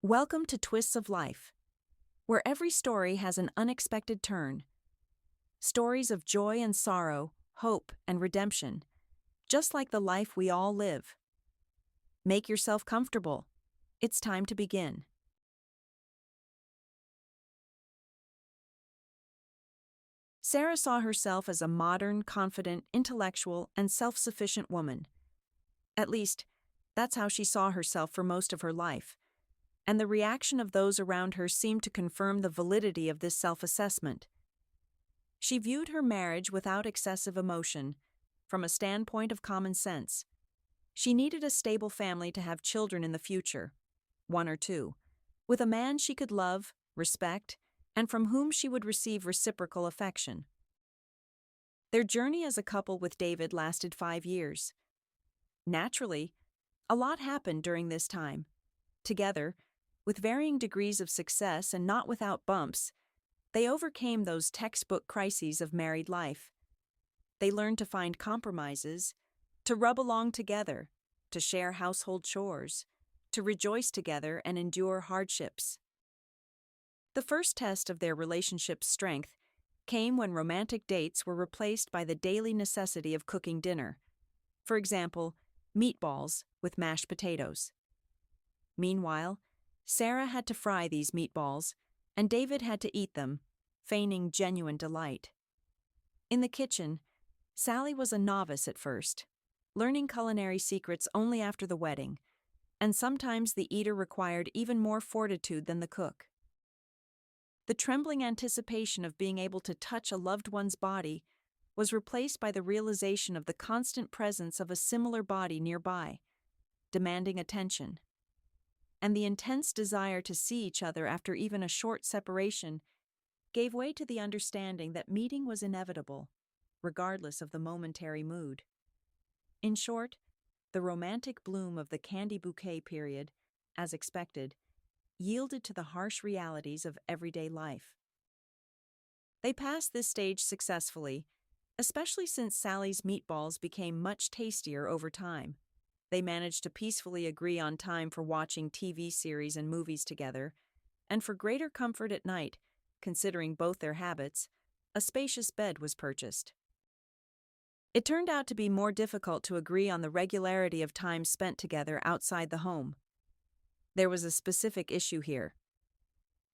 Welcome to Twists of Life, where every story has an unexpected turn. Stories of joy and sorrow, hope and redemption, just like the life we all live. Make yourself comfortable. It's time to begin. Sarah saw herself as a modern, confident, intellectual, and self-sufficient woman. At least, that's how she saw herself for most of her life, and the reaction of those around her seemed to confirm the validity of this self-assessment. She viewed her marriage without excessive emotion, from a standpoint of common sense. She needed a stable family to have children in the future, one or two, with a man she could love, respect, and from whom she would receive reciprocal affection. Their journey as a couple with David lasted 5 years. Naturally, a lot happened during this time. Together, with varying degrees of success and not without bumps, they overcame those textbook crises of married life. They learned to find compromises, to rub along together, to share household chores, to rejoice together and endure hardships. The first test of their relationship's strength came when romantic dates were replaced by the daily necessity of cooking dinner. For example, meatballs with mashed potatoes. Meanwhile, Sarah had to fry these meatballs, and David had to eat them, feigning genuine delight. In the kitchen, Sally was a novice at first, learning culinary secrets only after the wedding, and sometimes the eater required even more fortitude than the cook. The trembling anticipation of being able to touch a loved one's body was replaced by the realization of the constant presence of a similar body nearby, demanding attention. And the intense desire to see each other after even a short separation gave way to the understanding that meeting was inevitable, regardless of the momentary mood. In short, the romantic bloom of the candy bouquet period, as expected, yielded to the harsh realities of everyday life. They passed this stage successfully, especially since Sally's meatballs became much tastier over time. They managed to peacefully agree on time for watching TV series and movies together, and for greater comfort at night, considering both their habits, a spacious bed was purchased. It turned out to be more difficult to agree on the regularity of time spent together outside the home. There was a specific issue here.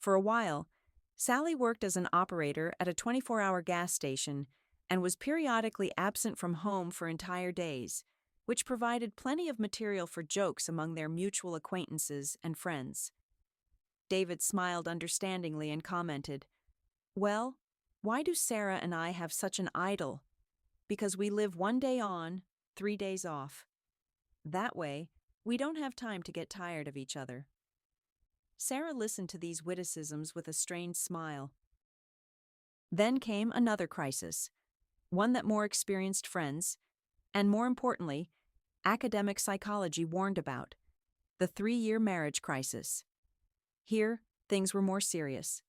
For a while, Sally worked as an operator at a 24-hour gas station and was periodically absent from home for entire days, which provided plenty of material for jokes among their mutual acquaintances and friends. David smiled understandingly and commented, "Well, why do Sarah and I have such an idol? Because we live 1 day on, 3 days off. That way, we don't have time to get tired of each other." Sarah listened to these witticisms with a strained smile. Then came another crisis, one that more experienced friends, and more importantly, academic psychology warned about: the 3-year marriage crisis. Here, things were more serious.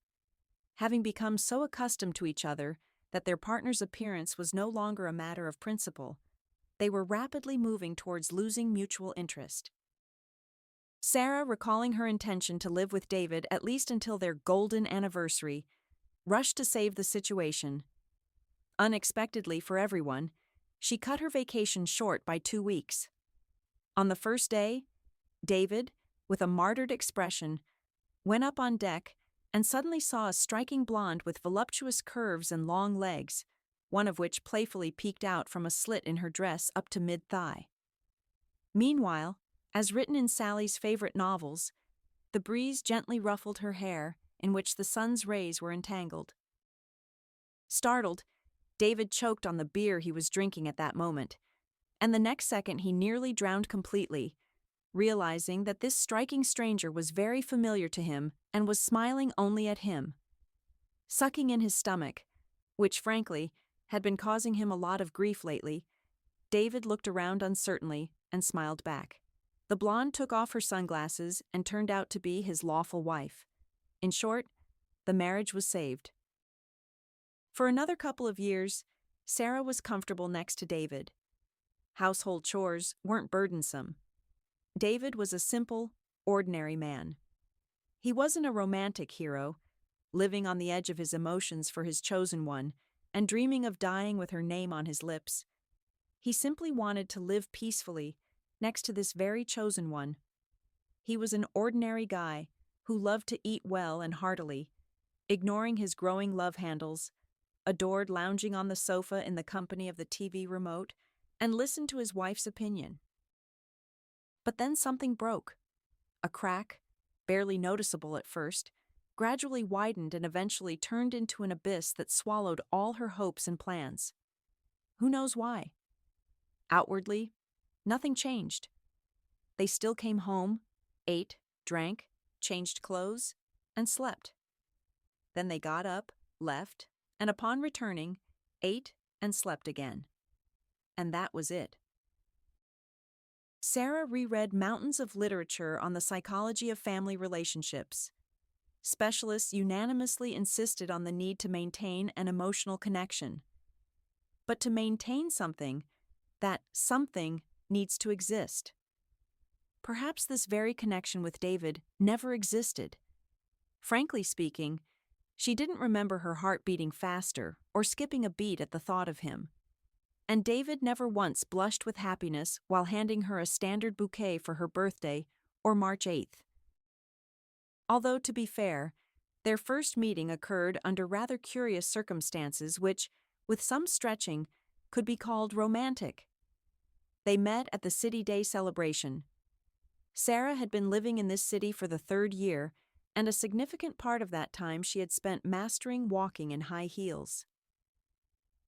Having become so accustomed to each other that their partner's appearance was no longer a matter of principle, they were rapidly moving towards losing mutual interest. Sarah, recalling her intention to live with David at least until their golden anniversary, rushed to save the situation. Unexpectedly for everyone, she cut her vacation short by 2 weeks. On the first day, David, with a martyred expression, went up on deck and suddenly saw a striking blonde with voluptuous curves and long legs, one of which playfully peeked out from a slit in her dress up to mid-thigh. Meanwhile, as written in Sally's favorite novels, the breeze gently ruffled her hair, in which the sun's rays were entangled. Startled, David choked on the beer he was drinking at that moment, and the next second he nearly drowned completely, realizing that this striking stranger was very familiar to him and was smiling only at him. Sucking in his stomach, which frankly had been causing him a lot of grief lately, David looked around uncertainly and smiled back. The blonde took off her sunglasses and turned out to be his lawful wife. In short, the marriage was saved. For another couple of years, Sarah was comfortable next to David. Household chores weren't burdensome. David was a simple, ordinary man. He wasn't a romantic hero, living on the edge of his emotions for his chosen one and dreaming of dying with her name on his lips. He simply wanted to live peacefully next to this very chosen one. He was an ordinary guy who loved to eat well and heartily, ignoring his growing love handles, adored lounging on the sofa in the company of the TV remote, and listened to his wife's opinion. But then something broke. A crack, barely noticeable at first, gradually widened and eventually turned into an abyss that swallowed all her hopes and plans. Who knows why? Outwardly, nothing changed. They still came home, ate, drank, changed clothes, and slept. Then they got up, left, and upon returning, ate and slept again. And that was it. Sarah reread mountains of literature on the psychology of family relationships. Specialists unanimously insisted on the need to maintain an emotional connection. But to maintain something, that something needs to exist. Perhaps this very connection with David never existed. Frankly speaking, she didn't remember her heart beating faster or skipping a beat at the thought of him. And David never once blushed with happiness while handing her a standard bouquet for her birthday or March 8th. Although, to be fair, their first meeting occurred under rather curious circumstances which, with some stretching, could be called romantic. They met at the City Day celebration. Sarah had been living in this city for the 3rd year, and a significant part of that time she had spent mastering walking in high heels.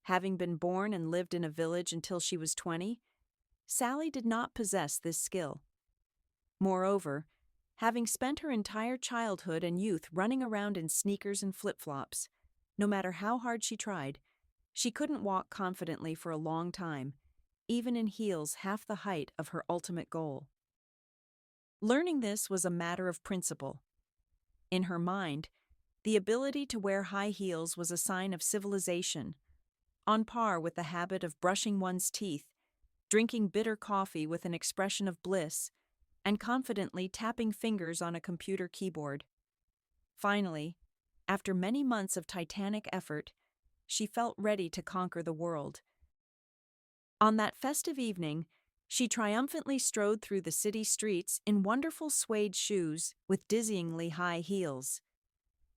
Having been born and lived in a village until she was 20, Sally did not possess this skill. Moreover, having spent her entire childhood and youth running around in sneakers and flip-flops, no matter how hard she tried, she couldn't walk confidently for a long time, even in heels half the height of her ultimate goal. Learning this was a matter of principle. In her mind, the ability to wear high heels was a sign of civilization, on par with the habit of brushing one's teeth, drinking bitter coffee with an expression of bliss, and confidently tapping fingers on a computer keyboard. Finally, after many months of titanic effort, she felt ready to conquer the world. On that festive evening, she triumphantly strode through the city streets in wonderful suede shoes with dizzyingly high heels.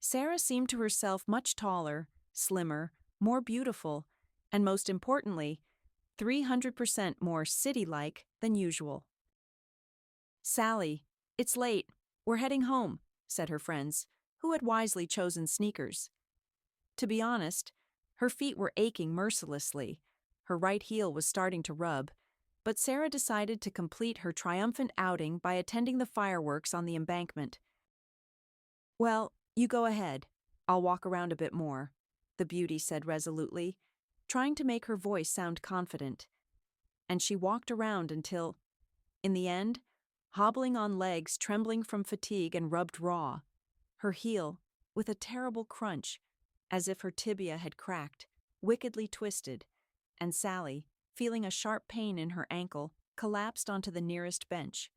Sarah seemed to herself much taller, slimmer, more beautiful, and most importantly, 300% more city-like than usual. "Sally, it's late. We're heading home," said her friends, who had wisely chosen sneakers. To be honest, her feet were aching mercilessly. Her right heel was starting to rub, but Sarah decided to complete her triumphant outing by attending the fireworks on the embankment. "Well, you go ahead. I'll walk around a bit more," the beauty said resolutely, trying to make her voice sound confident. And she walked around until, in the end, hobbling on legs trembling from fatigue and rubbed raw, her heel, with a terrible crunch, as if her tibia had cracked, wickedly twisted, and Sally, feeling a sharp pain in her ankle, collapsed onto the nearest bench.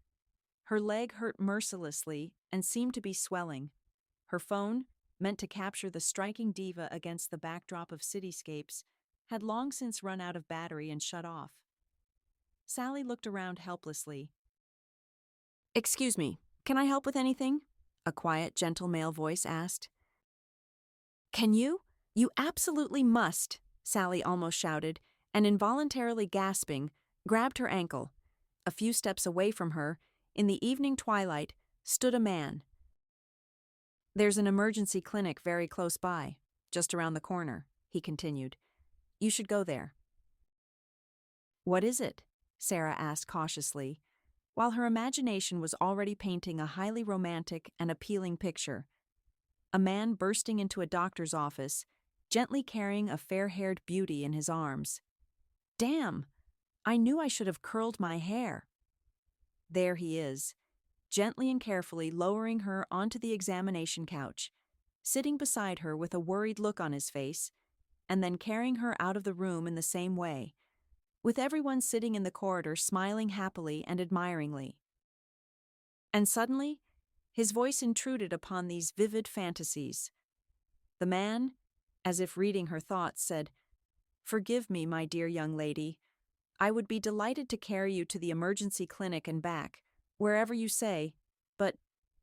Her leg hurt mercilessly and seemed to be swelling. Her phone, meant to capture the striking diva against the backdrop of cityscapes, had long since run out of battery and shut off. Sally looked around helplessly. "Excuse me, can I help with anything?" a quiet, gentle male voice asked. "Can you? You absolutely must," Sally almost shouted, and involuntarily gasping, grabbed her ankle. A few steps away from her, in the evening twilight, stood a man. "There's an emergency clinic very close by, just around the corner," he continued. "You should go there." "What is it?" Sarah asked cautiously, while her imagination was already painting a highly romantic and appealing picture. A man bursting into a doctor's office, gently carrying a fair-haired beauty in his arms. "Damn! I knew I should have curled my hair." There he is, gently and carefully lowering her onto the examination couch, sitting beside her with a worried look on his face, and then carrying her out of the room in the same way, with everyone sitting in the corridor smiling happily and admiringly. And suddenly, His voice intruded upon these vivid fantasies. The man, as if reading her thoughts, said, "Forgive me, my dear young lady. I would be delighted to carry you to the emergency clinic and back, wherever you say, but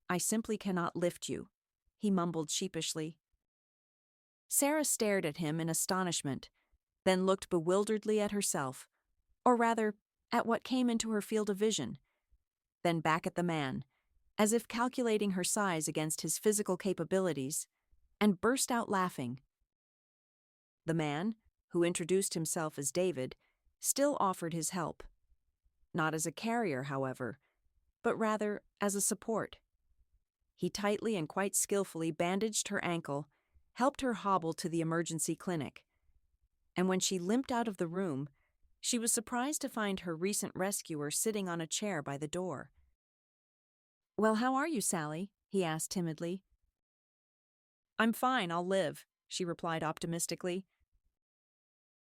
I simply cannot lift you," he mumbled sheepishly. Sarah stared at him in astonishment, then looked bewilderedly at herself, or rather, at what came into her field of vision, then back at the man, as if calculating her size against his physical capabilities, and burst out laughing. The man, who introduced himself as David, still offered his help. Not as a carrier, however, but rather as a support. He tightly and quite skillfully bandaged her ankle, helped her hobble to the emergency clinic. And when she limped out of the room, she was surprised to find her recent rescuer sitting on a chair by the door. "Well, how are you, Sally?" he asked timidly. "I'm fine, I'll live," she replied optimistically.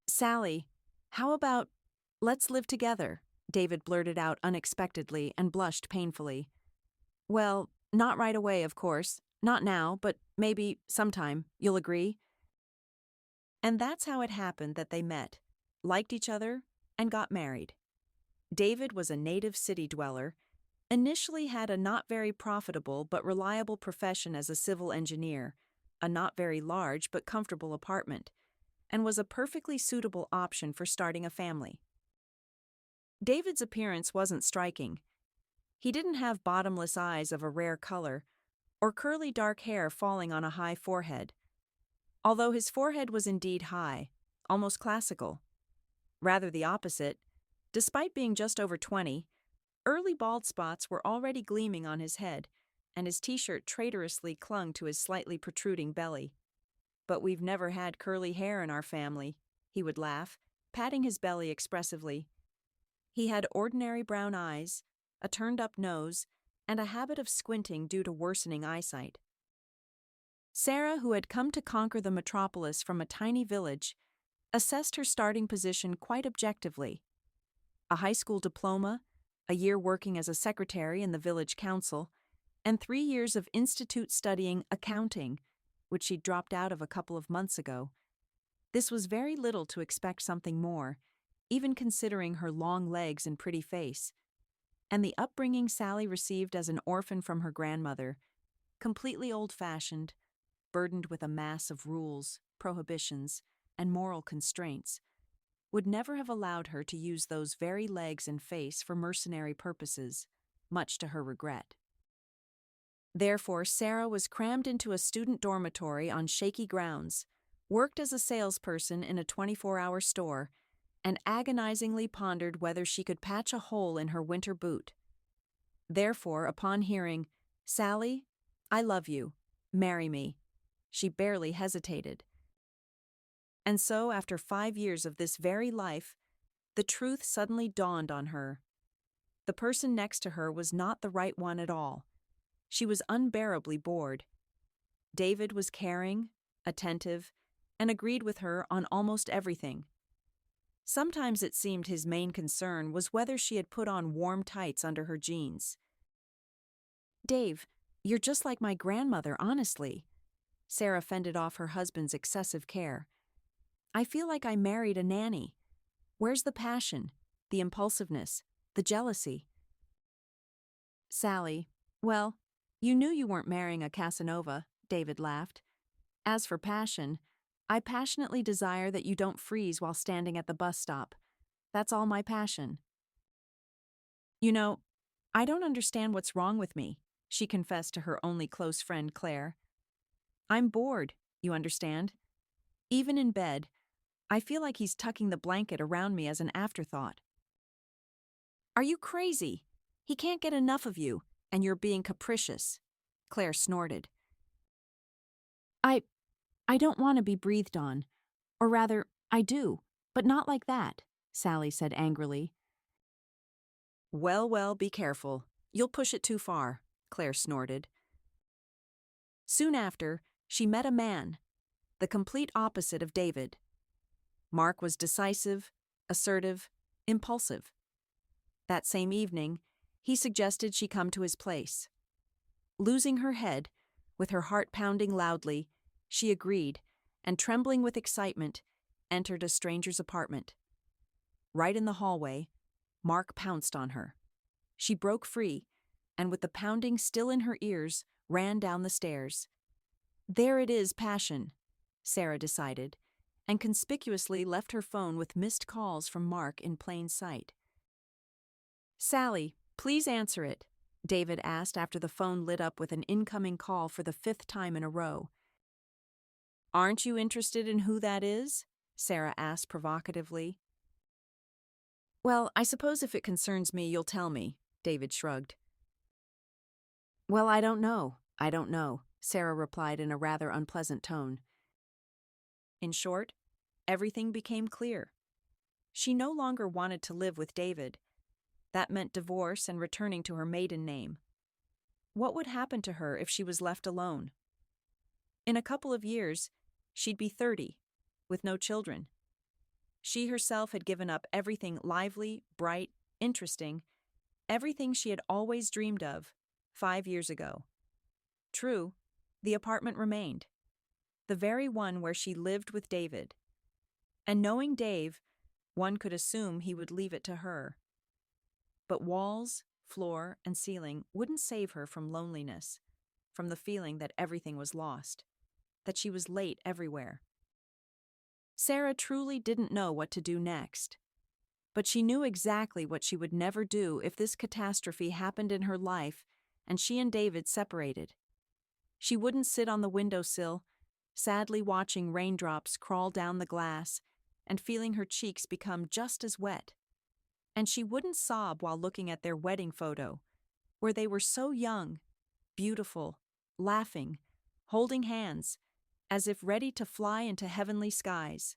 "Sally, how about, let's live together?" David blurted out unexpectedly and blushed painfully. "Well, not right away, of course. Not now, but maybe sometime. You'll agree?" And that's how it happened that they met, liked each other, and got married. David was a native city dweller, initially had a not very profitable but reliable profession as a civil engineer, a not very large but comfortable apartment, and was a perfectly suitable option for starting a family. David's appearance wasn't striking. He didn't have bottomless eyes of a rare color, or curly dark hair falling on a high forehead. Although his forehead was indeed high, almost classical. Rather the opposite, despite being just over 20, early bald spots were already gleaming on his head, and his t-shirt traitorously clung to his slightly protruding belly. "But we've never had curly hair in our family," he would laugh, patting his belly expressively. He had ordinary brown eyes, a turned-up nose, and a habit of squinting due to worsening eyesight. Sarah, who had come to conquer the metropolis from a tiny village, assessed her starting position quite objectively. A high school diploma, a year working as a secretary in the village council, and 3 years of institute studying accounting, which she'd dropped out of a couple of months ago. This was very little to expect something more, even considering her long legs and pretty face, and the upbringing Sally received as an orphan from her grandmother, completely old-fashioned, burdened with a mass of rules, prohibitions, and moral constraints, would never have allowed her to use those very legs and face for mercenary purposes, much to her regret. Therefore, Sarah was crammed into a student dormitory on shaky grounds, worked as a salesperson in a 24-hour store, and agonizingly pondered whether she could patch a hole in her winter boot. Therefore, upon hearing, "Sally, I love you, marry me," she barely hesitated. And so, after 5 years of this very life, the truth suddenly dawned on her. The person next to her was not the right one at all. She was unbearably bored. David was caring, attentive, and agreed with her on almost everything. Sometimes it seemed his main concern was whether she had put on warm tights under her jeans. "Dave, you're just like my grandmother, honestly." Sarah fended off her husband's excessive care. "I feel like I married a nanny. Where's the passion, the impulsiveness, the jealousy?" "Sally, well, you knew you weren't marrying a Casanova," David laughed. "As for passion, I passionately desire that you don't freeze while standing at the bus stop. That's all my passion." "You know, I don't understand what's wrong with me," she confessed to her only close friend Claire. "I'm bored, you understand. Even in bed, I feel like he's tucking the blanket around me as an afterthought." "Are you crazy? He can't get enough of you, and you're being capricious," Claire snorted. I don't want to be breathed on. Or rather, I do, but not like that," Sally said angrily. Well, well, be careful. You'll push it too far," Claire snorted. Soon after, she met a man, the complete opposite of David. Mark was decisive, assertive, impulsive. That same evening, he suggested she come to his place. Losing her head, with her heart pounding loudly, she agreed, and trembling with excitement, entered a stranger's apartment. Right in the hallway, Mark pounced on her. She broke free, and with the pounding still in her ears, ran down the stairs. There it is, passion, Sarah decided, and conspicuously left her phone with missed calls from Mark in plain sight. "Sally, please answer it," David asked after the phone lit up with an incoming call for the 5th time in a row. "Aren't you interested in who that is?" Sarah asked provocatively. "Well, I suppose if it concerns me, you'll tell me," David shrugged. "Well, I don't know," Sarah replied in a rather unpleasant tone. In short, everything became clear. She no longer wanted to live with David. That meant divorce and returning to her maiden name. What would happen to her if she was left alone? In a couple of years, she'd be 30, with no children. She herself had given up everything lively, bright, interesting, everything she had always dreamed of 5 years ago. True, the apartment remained, the very one where she lived with David. And knowing Dave, one could assume he would leave it to her. But walls, floor, and ceiling wouldn't save her from loneliness, from the feeling that everything was lost, that she was late everywhere. Sarah truly didn't know what to do next. But she knew exactly what she would never do if this catastrophe happened in her life and she and David separated. She wouldn't sit on the windowsill, sadly watching raindrops crawl down the glass and feeling her cheeks become just as wet. And she wouldn't sob while looking at their wedding photo, where they were so young, beautiful, laughing, holding hands, as if ready to fly into heavenly skies.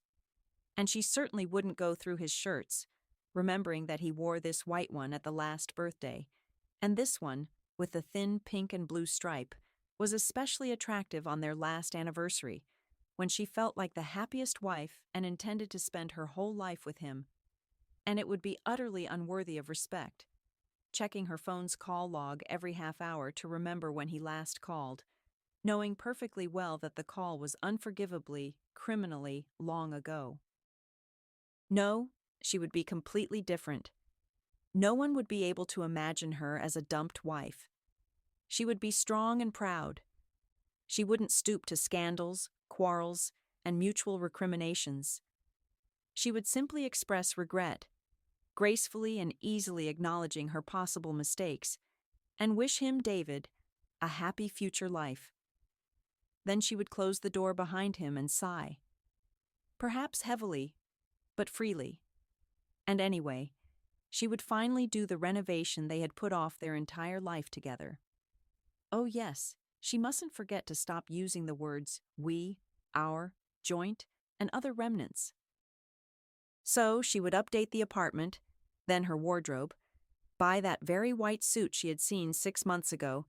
And she certainly wouldn't go through his shirts, remembering that he wore this white one at the last birthday, and this one, with the thin pink and blue stripe, was especially attractive on their last anniversary, when she felt like the happiest wife and intended to spend her whole life with him. And it would be utterly unworthy of respect, checking her phone's call log every half hour to remember when he last called, knowing perfectly well that the call was unforgivably, criminally long ago. No, she would be completely different. No one would be able to imagine her as a dumped wife. She would be strong and proud. She wouldn't stoop to scandals, quarrels, and mutual recriminations. She would simply express regret, gracefully and easily acknowledging her possible mistakes, and wish him, David, a happy future life. Then she would close the door behind him and sigh. Perhaps heavily, but freely. And anyway, she would finally do the renovation they had put off their entire life together. Oh yes, she mustn't forget to stop using the words we, our, joint, and other remnants. So she would update the apartment, then her wardrobe, buy that very white suit she had seen 6 months ago,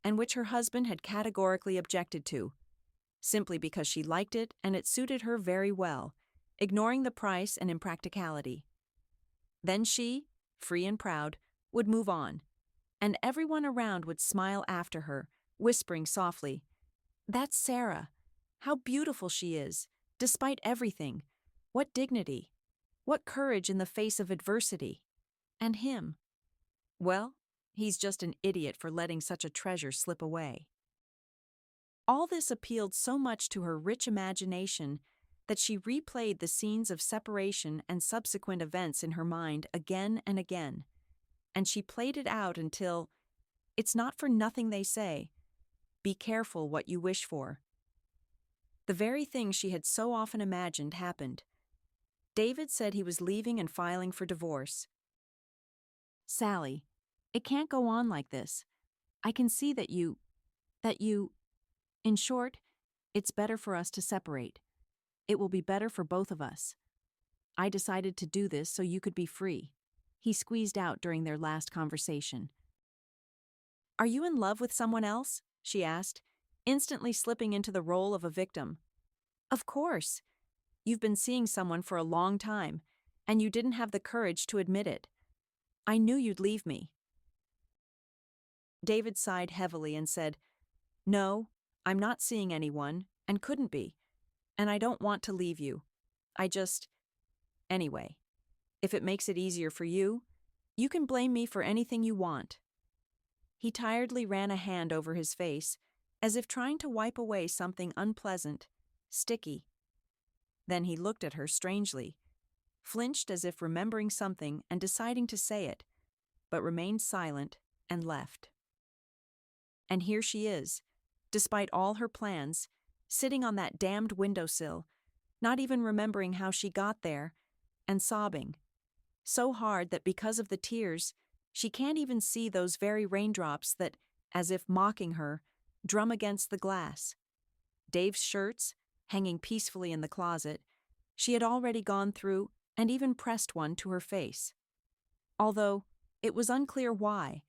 and which her husband had categorically objected to, simply because she liked it and it suited her very well, ignoring the price and impracticality. Then she, free and proud, would move on, and everyone around would smile after her, whispering softly, "That's Sarah. How beautiful she is, despite everything. What dignity. What courage in the face of adversity. And him. Well, he's just an idiot for letting such a treasure slip away." All this appealed so much to her rich imagination that she replayed the scenes of separation and subsequent events in her mind again and again. And she played it out until, it's not for nothing they say, be careful what you wish for. The very thing she had so often imagined happened. David said he was leaving and filing for divorce. "Sally, it can't go on like this. I can see that you, in short, it's better for us to separate. It will be better for both of us. I decided to do this so you could be free," he squeezed out during their last conversation. "Are you in love with someone else?" she asked, instantly slipping into the role of a victim. "Of course. You've been seeing someone for a long time, and you didn't have the courage to admit it. I knew you'd leave me." David sighed heavily and said, "No, I'm not seeing anyone, and couldn't be. And I don't want to leave you. I just. Anyway, if it makes it easier for you, you can blame me for anything you want." He tiredly ran a hand over his face, as if trying to wipe away something unpleasant, sticky. Then he looked at her strangely, flinched as if remembering something and deciding to say it, but remained silent and left. And here she is, despite all her plans, sitting on that damned windowsill, not even remembering how she got there, and sobbing, so hard that because of the tears, she can't even see those very raindrops that, as if mocking her, drum against the glass. Dave's shirts, hanging peacefully in the closet, she had already gone through and even pressed one to her face. Although, it was unclear why,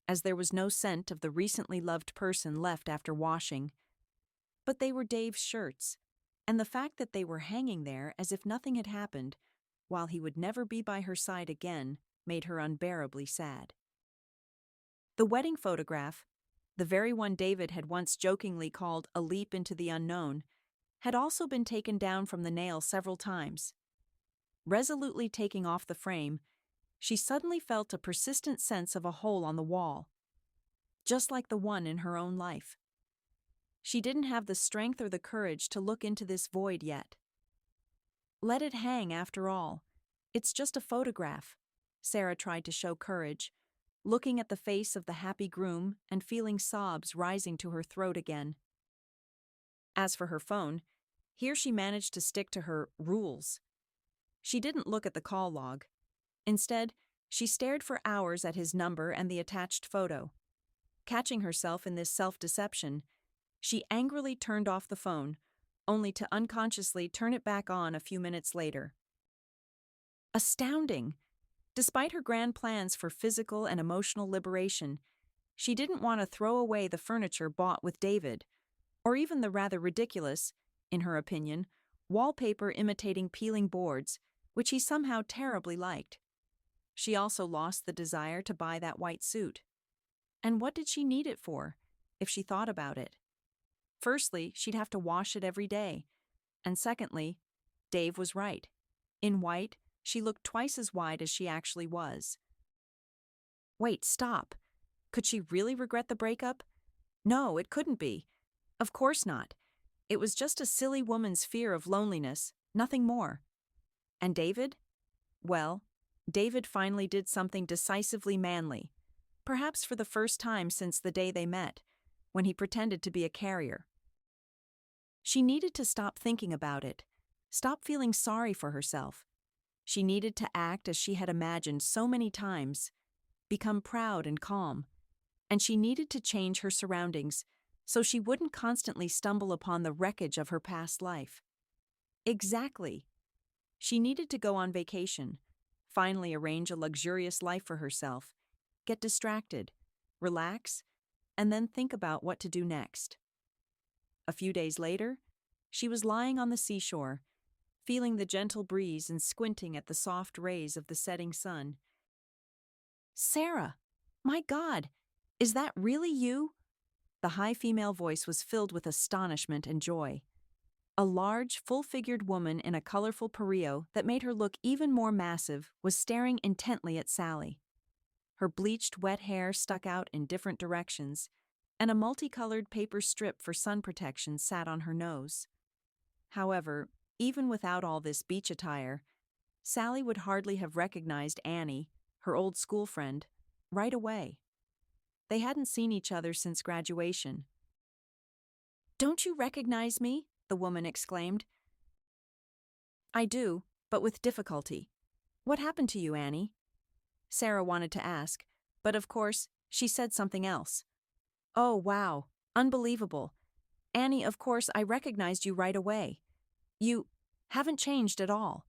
as there was no scent of the recently loved person left after washing. But they were Dave's shirts, and the fact that they were hanging there as if nothing had happened, while he would never be by her side again, made her unbearably sad. The wedding photograph, the very one David had once jokingly called a leap into the unknown, had also been taken down from the nail several times. Resolutely taking off the frame, she suddenly felt a persistent sense of a hole on the wall, just like the one in her own life. She didn't have the strength or the courage to look into this void yet. Let it hang, after all. It's just a photograph. Sarah tried to show courage, looking at the face of the happy groom and feeling sobs rising to her throat again. As for her phone, here she managed to stick to her rules. She didn't look at the call log. Instead, she stared for hours at his number and the attached photo. Catching herself in this self-deception, she angrily turned off the phone, only to unconsciously turn it back on a few minutes later. Astounding! Despite her grand plans for physical and emotional liberation, she didn't want to throw away the furniture bought with David, or even the rather ridiculous, in her opinion, wallpaper imitating peeling boards, which he somehow terribly liked. She also lost the desire to buy that white suit. And what did she need it for, if she thought about it? Firstly, she'd have to wash it every day. And secondly, Dave was right. In white, she looked twice as wide as she actually was. Wait, stop. Could she really regret the breakup? No, it couldn't be. Of course not. It was just a silly woman's fear of loneliness, nothing more. And David? Well, David finally did something decisively manly, perhaps for the first time since the day they met, when he pretended to be a carrier. She needed to stop thinking about it, stop feeling sorry for herself. She needed to act as she had imagined so many times, become proud and calm, and she needed to change her surroundings so she wouldn't constantly stumble upon the wreckage of her past life. Exactly. She needed to go on vacation, finally arrange a luxurious life for herself, get distracted, relax, and then think about what to do next. A few days later, she was lying on the seashore, feeling the gentle breeze and squinting at the soft rays of the setting sun. "Sarah! My God! Is that really you?" The high female voice was filled with astonishment and joy. A large, full-figured woman in a colorful pareo that made her look even more massive was staring intently at Sally. Her bleached, wet hair stuck out in different directions, and a multicolored paper strip for sun protection sat on her nose. However, even without all this beach attire, Sally would hardly have recognized Annie, her old school friend, right away. They hadn't seen each other since graduation. "Don't you recognize me?" the woman exclaimed. "I do, but with difficulty. What happened to you, Annie?" Sarah wanted to ask, but of course, she said something else. "Oh, wow, unbelievable. Annie, of course, I recognized you right away. You haven't changed at all."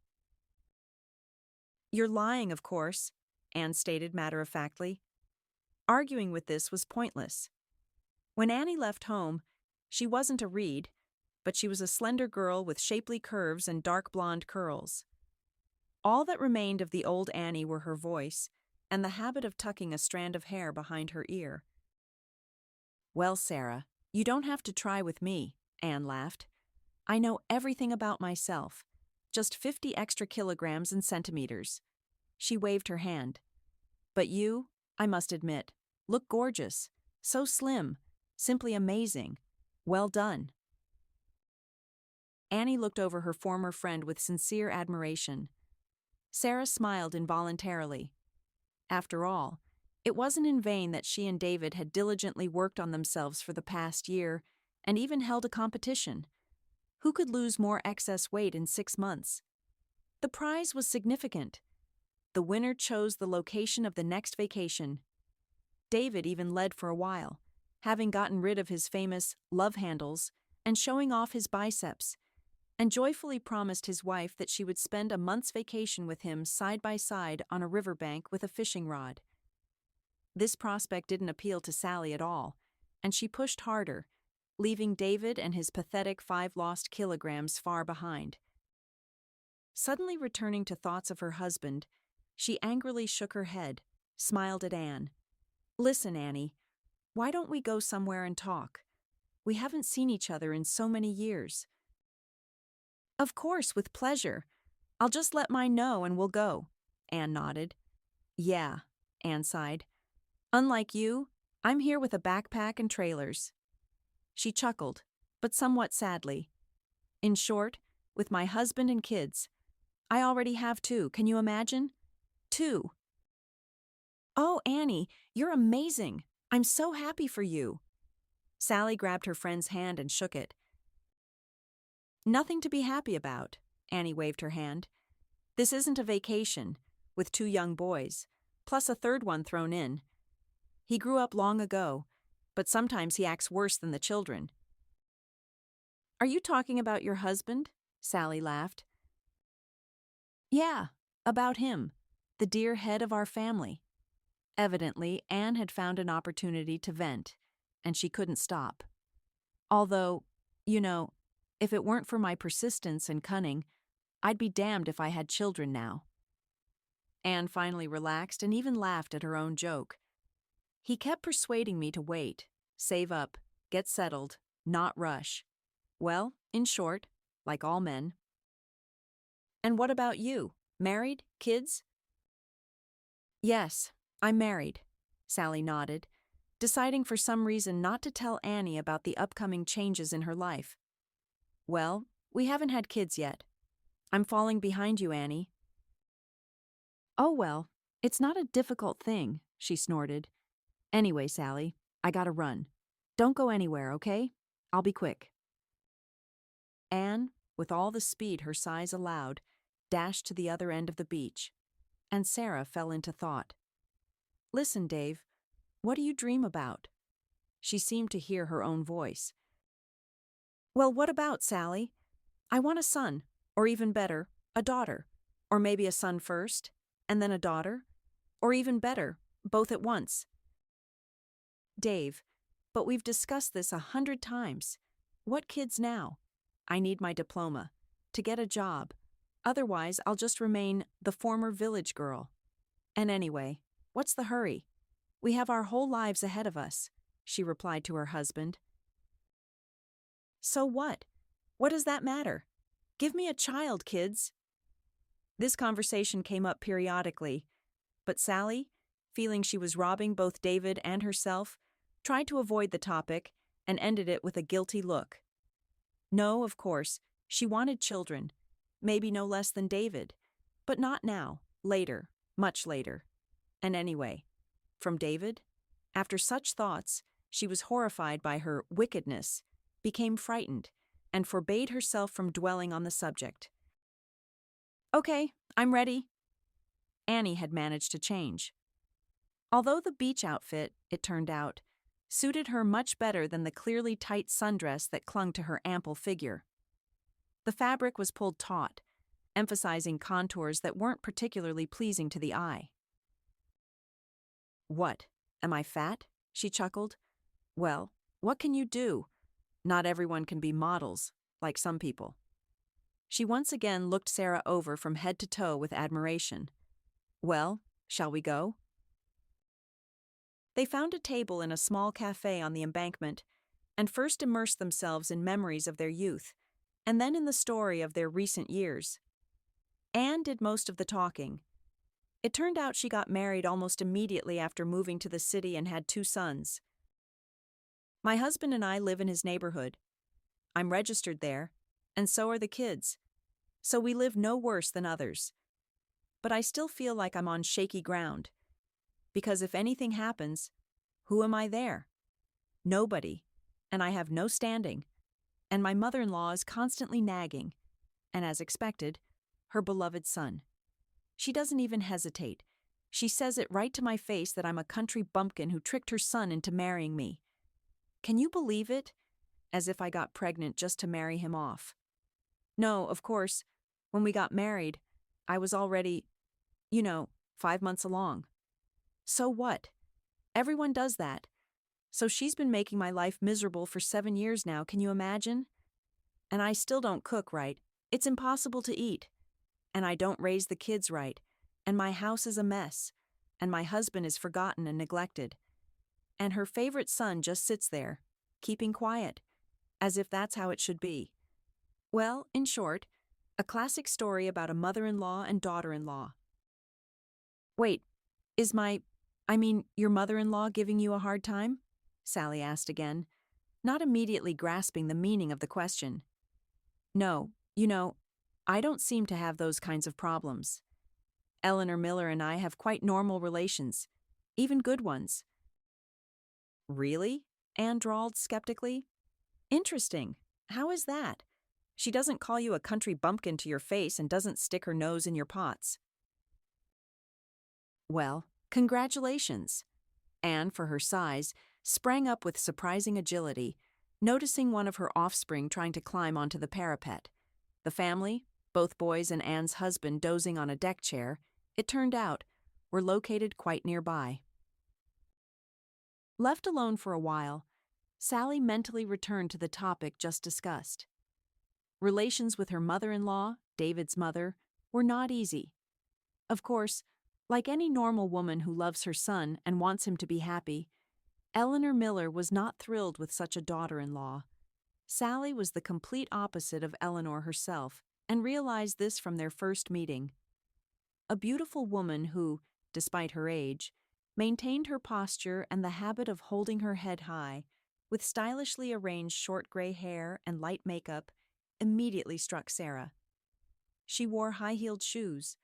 "You're lying, of course," Anne stated matter-of-factly. Arguing with this was pointless. When Annie left home, she wasn't a reed, but she was a slender girl with shapely curves and dark blonde curls. All that remained of the old Annie were her voice and the habit of tucking a strand of hair behind her ear. Well, Sarah, you don't have to try with me, Anne laughed. I know everything about myself. Just 50 extra kilograms and centimeters. She waved her hand. But you, I must admit, look gorgeous. So slim. Simply amazing. Well done. Annie looked over her former friend with sincere admiration. Sarah smiled involuntarily. After all, it wasn't in vain that she and David had diligently worked on themselves for the past year and even held a competition. Who could lose more excess weight in 6 months? The prize was significant. The winner chose the location of the next vacation. David even led for a while, having gotten rid of his famous love handles and showing off his biceps, and joyfully promised his wife that she would spend a month's vacation with him side by side on a riverbank with a fishing rod. This prospect didn't appeal to Sally at all, and she pushed harder, leaving David and his pathetic 5 lost kilograms far behind. Suddenly returning to thoughts of her husband, she angrily shook her head, smiled at Anne. Listen, Annie, why don't we go somewhere and talk? We haven't seen each other in so many years. Of course, with pleasure. I'll just let mine know and we'll go, Anne nodded. Yeah, Anne sighed. Unlike you, I'm here with a backpack and trailers. She chuckled, but somewhat sadly. In short, with my husband and kids. I already have 2, can you imagine? 2. Oh, Annie, you're amazing. I'm so happy for you. Sally grabbed her friend's hand and shook it. Nothing to be happy about, Annie waved her hand. This isn't a vacation, with 2 young boys, plus a 3rd one thrown in. He grew up long ago, but sometimes he acts worse than the children. Are you talking about your husband? Sally laughed. Yeah, about him, the dear head of our family. Evidently, Anne had found an opportunity to vent, and she couldn't stop. Although, if it weren't for my persistence and cunning, I'd be damned if I had children now. Anne finally relaxed and even laughed at her own joke. He kept persuading me to wait, save up, get settled, not rush. Well, in short, like all men. And what about you? Married? Kids? Yes, I'm married, Sally nodded, deciding for some reason not to tell Annie about the upcoming changes in her life. Well, we haven't had kids yet. I'm falling behind you, Annie. Oh well, it's not a difficult thing, she snorted. Anyway, Sally, I gotta run. Don't go anywhere, okay? I'll be quick. Anne, with all the speed her size allowed, dashed to the other end of the beach, and Sarah fell into thought. Listen, Dave, what do you dream about? She seemed to hear her own voice. Well, what about, Sally? I want a son, or even better, a daughter. Or maybe a son first, and then a daughter. Or even better, both at once. Dave, but we've discussed this 100 times. What kids now? I need my diploma, to get a job. Otherwise, I'll just remain the former village girl. And anyway, what's the hurry? We have our whole lives ahead of us, she replied to her husband. So what? What does that matter? Give me a child, kids. This conversation came up periodically, but Sally, feeling she was robbing both David and herself, tried to avoid the topic and ended it with a guilty look. No, of course, she wanted children, maybe no less than David, but not now, later, much later. And anyway, from David? After such thoughts, she was horrified by her wickedness, became frightened, and forbade herself from dwelling on the subject. Okay, I'm ready. Annie had managed to change. Although the beach outfit, it turned out, suited her much better than the clearly tight sundress that clung to her ample figure. The fabric was pulled taut, emphasizing contours that weren't particularly pleasing to the eye. What, am I fat? She chuckled. Well, what can you do? Not everyone can be models, like some people. She once again looked Sarah over from head to toe with admiration. Well, shall we go? They found a table in a small cafe on the embankment and first immersed themselves in memories of their youth, and then in the story of their recent years. Anne did most of the talking. It turned out she got married almost immediately after moving to the city and had 2 sons. My husband and I live in his neighborhood. I'm registered there, and so are the kids. So we live no worse than others. But I still feel like I'm on shaky ground. Because if anything happens, who am I there? Nobody. And I have no standing. And my mother-in-law is constantly nagging. And as expected, her beloved son. She doesn't even hesitate. She says it right to my face that I'm a country bumpkin who tricked her son into marrying me. Can you believe it? As if I got pregnant just to marry him off. No, of course, when we got married, I was already, 5 months along. So what? Everyone does that. So she's been making my life miserable for 7 years now, can you imagine? And I still don't cook right. It's impossible to eat. And I don't raise the kids right. And my house is a mess. And my husband is forgotten and neglected. And her favorite son just sits there, keeping quiet, as if that's how it should be. Well, in short, a classic story about a mother-in-law and daughter-in-law. Wait, is your mother-in-law giving you a hard time? Sally asked again, not immediately grasping the meaning of the question. No, I don't seem to have those kinds of problems. Eleanor Miller and I have quite normal relations, even good ones. Really? Anne drawled skeptically. Interesting. How is that? She doesn't call you a country bumpkin to your face and doesn't stick her nose in your pots. Well, congratulations. Anne, for her size, sprang up with surprising agility, noticing one of her offspring trying to climb onto the parapet. The family, both boys and Anne's husband dozing on a deck chair, it turned out, were located quite nearby. Left alone for a while, Sally mentally returned to the topic just discussed. Relations with her mother-in-law, David's mother, were not easy. Of course, like any normal woman who loves her son and wants him to be happy, Eleanor Miller was not thrilled with such a daughter-in-law. Sally was the complete opposite of Eleanor herself, and realized this from their first meeting. A beautiful woman who, despite her age, maintained her posture and the habit of holding her head high, with stylishly arranged short gray hair and light makeup, immediately struck Sarah. She wore high-heeled shoes,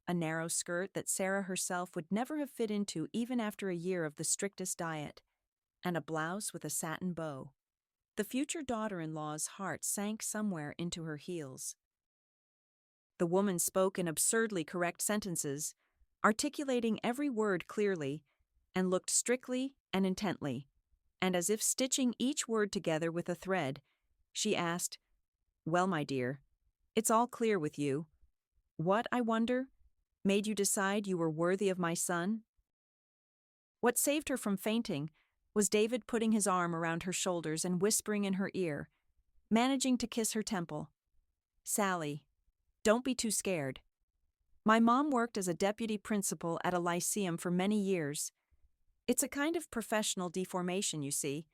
a narrow skirt that Sarah herself would never have fit into even after a year of the strictest diet, and a blouse with a satin bow. The future daughter-in-law's heart sank somewhere into her heels. The woman spoke in absurdly correct sentences, articulating every word clearly, and looked strictly and intently, and as if stitching each word together with a thread, she asked, "Well, my dear, it's all clear with you. What, I wonder, made you decide you were worthy of my son?" What saved her from fainting was David putting his arm around her shoulders and whispering in her ear, managing to kiss her temple. "Sally, don't be too scared. My mom worked as a deputy principal at a lyceum for many years. It's a kind of professional deformation, you see,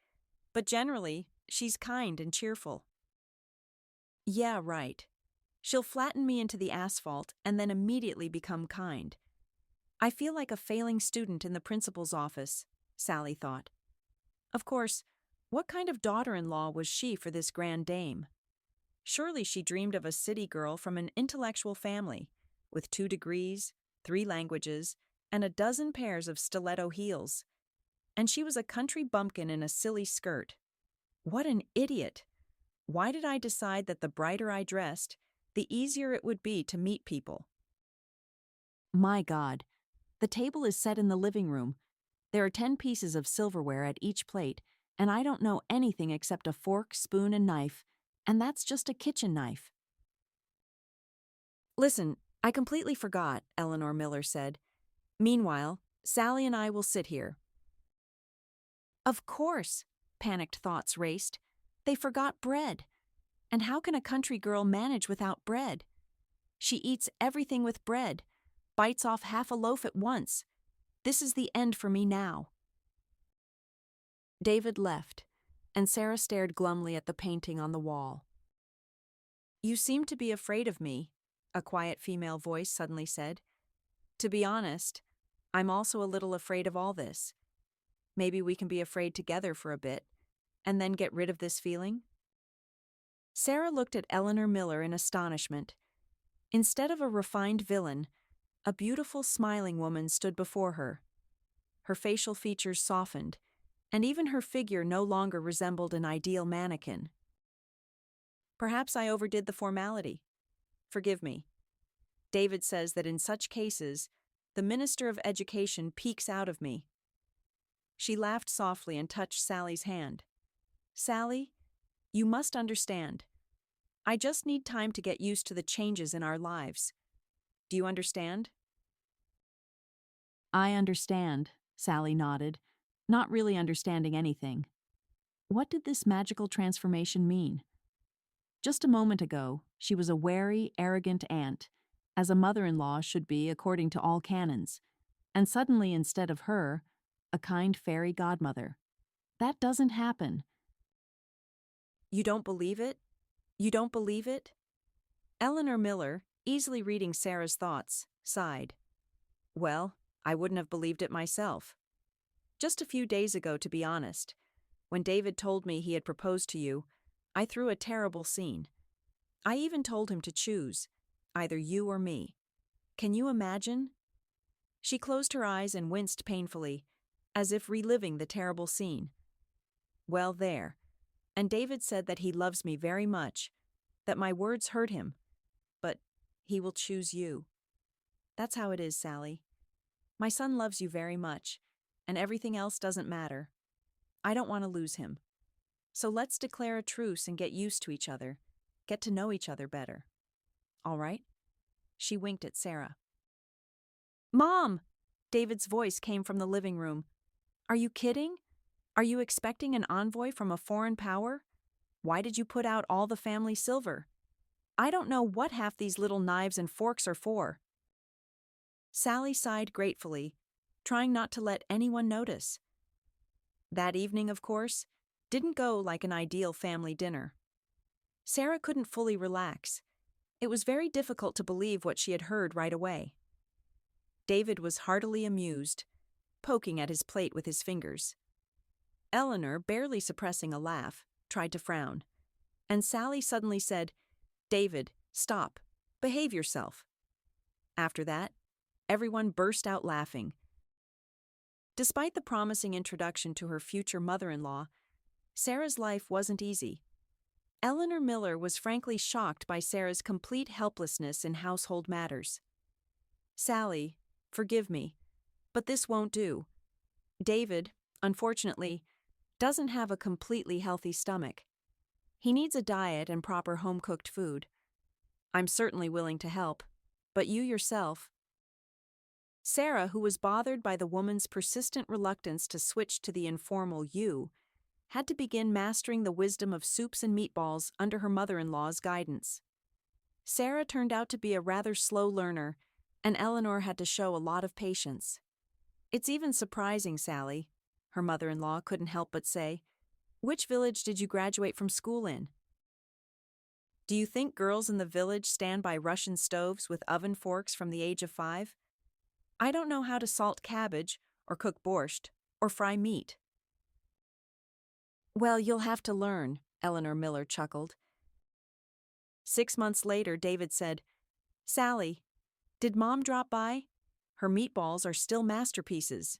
but generally, she's kind and cheerful." "Yeah, right. She'll flatten me into the asphalt and then immediately become kind. I feel like a failing student in the principal's office," Sally thought. Of course, what kind of daughter-in-law was she for this grand dame? Surely she dreamed of a city girl from an intellectual family, with 2 degrees, 3 languages, and a dozen pairs of stiletto heels. And she was a country bumpkin in a silly skirt. What an idiot! Why did I decide that the brighter I dressed, the easier it would be to meet people? My God, the table is set in the living room. There are 10 pieces of silverware at each plate, and I don't know anything except a fork, spoon, and knife, and that's just a kitchen knife. "Listen, I completely forgot," Eleanor Miller said. "Meanwhile, Sally and I will sit here." Of course, panicked thoughts raced. They forgot bread. And how can a country girl manage without bread? She eats everything with bread, bites off half a loaf at once. This is the end for me now. David left, and Sarah stared glumly at the painting on the wall. "You seem to be afraid of me," a quiet female voice suddenly said. "To be honest, I'm also a little afraid of all this. Maybe we can be afraid together for a bit, and then get rid of this feeling?" Sarah looked at Eleanor Miller in astonishment. Instead of a refined villain, a beautiful, smiling woman stood before her. Her facial features softened, and even her figure no longer resembled an ideal mannequin. "Perhaps I overdid the formality. Forgive me. David says that in such cases, the Minister of Education peeks out of me." She laughed softly and touched Sally's hand. "Sally, you must understand. I just need time to get used to the changes in our lives. Do you understand?" "I understand," Sally nodded, not really understanding anything. What did this magical transformation mean? Just a moment ago, she was a wary, arrogant aunt, as a mother-in-law should be according to all canons, and suddenly instead of her, a kind fairy godmother. That doesn't happen. "You don't believe it? You don't believe it?" Eleanor Miller, easily reading Sarah's thoughts, sighed. "Well, I wouldn't have believed it myself. Just a few days ago, to be honest, when David told me he had proposed to you, I threw a terrible scene. I even told him to choose, either you or me. Can you imagine?" She closed her eyes and winced painfully, as if reliving the terrible scene. "Well, there. And David said that he loves me very much, that my words hurt him, but he will choose you. That's how it is, Sally. My son loves you very much, and everything else doesn't matter. I don't want to lose him. So let's declare a truce and get used to each other, get to know each other better. All right?" She winked at Sarah. "Mom!" David's voice came from the living room. "Are you kidding? Are you expecting an envoy from a foreign power? Why did you put out all the family silver? I don't know what half these little knives and forks are for." Sally sighed gratefully, trying not to let anyone notice. That evening, of course, didn't go like an ideal family dinner. Sarah couldn't fully relax. It was very difficult to believe what she had heard right away. David was heartily amused, poking at his plate with his fingers. Eleanor, barely suppressing a laugh, tried to frown. And Sally suddenly said, "David, stop. Behave yourself." After that, everyone burst out laughing. Despite the promising introduction to her future mother-in-law, Sarah's life wasn't easy. Eleanor Miller was frankly shocked by Sarah's complete helplessness in household matters. "Sally, forgive me, but this won't do. David, unfortunately, doesn't have a completely healthy stomach. He needs a diet and proper home-cooked food. I'm certainly willing to help, but you yourself—" Sarah, who was bothered by the woman's persistent reluctance to switch to the informal "you," had to begin mastering the wisdom of soups and meatballs under her mother-in-law's guidance. Sarah turned out to be a rather slow learner, and Eleanor had to show a lot of patience. "It's even surprising, Sally," her mother-in-law couldn't help but say. "Which village did you graduate from school in? Do you think girls in the village stand by Russian stoves with oven forks from the age of 5? I don't know how to salt cabbage, or cook borscht, or fry meat." "Well, you'll have to learn," Eleanor Miller chuckled. 6 months later, David said, "Sally, did Mom drop by? Her meatballs are still masterpieces."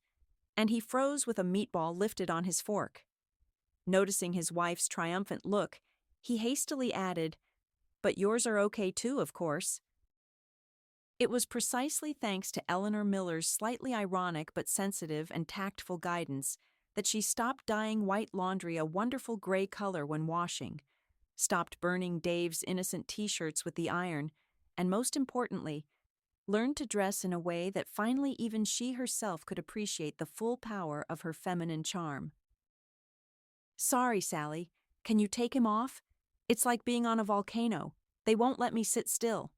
And he froze with a meatball lifted on his fork. Noticing his wife's triumphant look, he hastily added, "But yours are okay too, of course." It was precisely thanks to Eleanor Miller's slightly ironic but sensitive and tactful guidance that she stopped dyeing white laundry a wonderful gray color when washing, stopped burning Dave's innocent t-shirts with the iron, and most importantly, learned to dress in a way that finally even she herself could appreciate the full power of her feminine charm. "Sorry, Sally, can you take him off? It's like being on a volcano. They won't let me sit still."